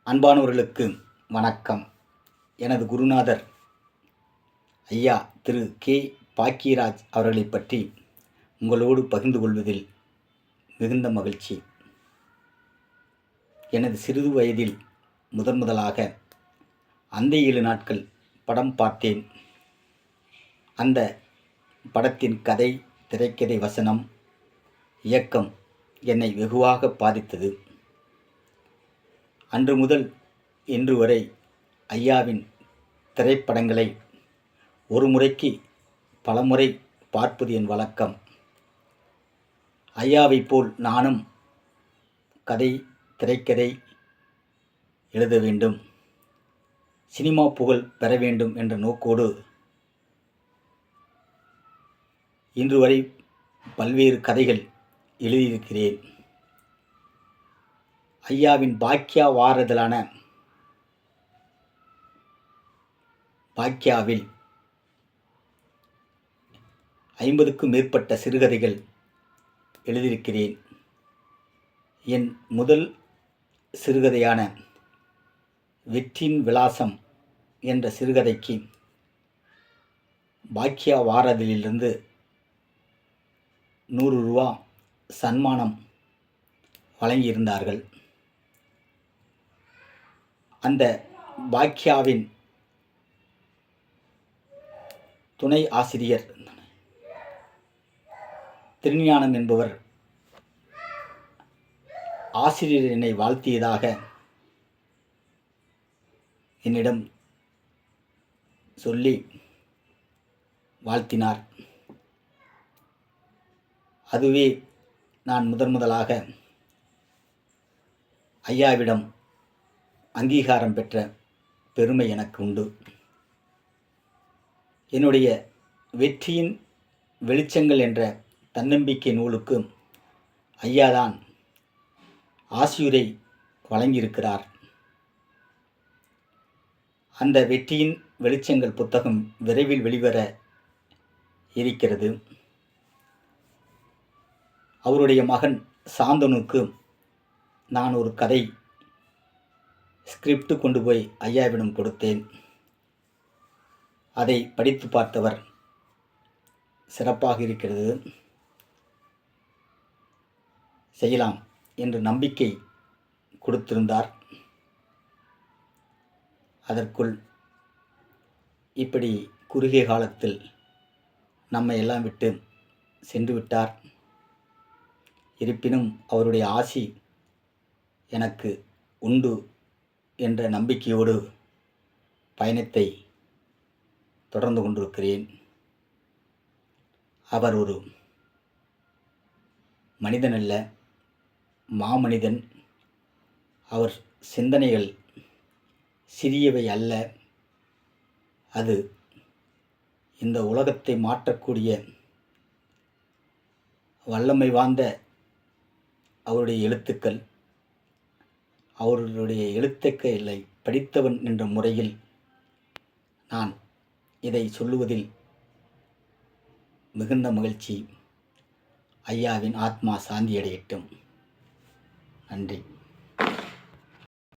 அன்பானவர்களுக்கு வணக்கம். எனது குருநாதர் ஐயா திரு கே. பாக்கியராஜ் அவர்களை பற்றி உங்களோடு பகிர்ந்து கொள்வதில் மிகுந்த மகிழ்ச்சி. எனது சிறிது வயதில் முதலாக அந்த 7 நாட்கள் படம் பார்த்தேன். அந்த படத்தின் கதை, திரைக்கதை, வசனம், இயக்கம் என்னை வெகுவாக பாதித்தது. அன்று முதல் இன்று வரை ஐயாவின் திரைப்படங்களை ஒரு முறைக்கு பலமுறை பார்ப்பது என் வழக்கம். ஐயாவைப் போல் நானும் கதை, திரைக்கதை எழுத வேண்டும், சினிமா புகழ் பெற வேண்டும் என்ற நோக்கோடு இன்று வரை பல்வேறு கதைகள் எழுதியிருக்கிறேன். ஐயாவின் பாக்கியா வாரதலான பாக்கியாவில் 50க்கும் மேற்பட்ட சிறுகதைகள் எழுதியிருக்கிறேன். என் முதல் சிறுகதையான வெற்றியின் விலாசம் என்ற சிறுகதைக்கு பாக்கியா வாரதலிலிருந்து ₹100 சன்மானம் வழங்கியிருந்தார்கள். அந்த பாக்கியாவின் துணை ஆசிரியர் திருஞானம் என்பவர் ஆசிரியர் என்னை வாழ்த்தியதாக என்னிடம் சொல்லி வாழ்த்தினார். அதுவே நான் முதலாக ஐயாவிடம் அங்கீகாரம் பெற்ற பெருமை எனக்கு உண்டு. என்னுடைய வெற்றியின் வெளிச்சங்கள் என்ற தன்னம்பிக்கை நூலுக்கு ஐயாதான் ஆசியுரை வழங்கியிருக்கிறார். அந்த வெற்றியின் வெளிச்சங்கள் புத்தகம் விரைவில் வெளிவர இருக்கிறது. அவருடைய மகன் சாந்தனுக்கு நான் ஒரு கதை ஸ்கிரிப்ட் கொண்டு போய் ஐயாவிடம் கொடுத்தேன். அதை படித்து பார்த்தவர் சிறப்பாக இருக்கிறது, செய்யலாம் என்று நம்பிக்கை கொடுத்திருந்தார். அதற்குள் இப்படி குறுகிய காலத்தில் நம்மை எல்லாம் விட்டு சென்று விட்டார். இருப்பினும் அவருடைய ஆசி எனக்கு உண்டு என்ற நம்பிக்கையோடு பயணத்தை தொடர்ந்து கொண்டிருக்கிறேன். அவர் ஒரு மனிதன் அல்ல, மாமனிதன். அவர் சிந்தனைகள் சிறியவை அல்ல. அது இந்த உலகத்தை மாற்றக்கூடிய வல்லமை வாய்ந்த அவருடைய எழுத்துக்கள். அவருடைய எழுத்துக்களை படித்தவன் என்ற முறையில் நான் இதை சொல்லுவதில் மிகுந்த மகிழ்ச்சி. ஐயாவின் ஆத்மா சாந்தியடையட்டும். நன்றி.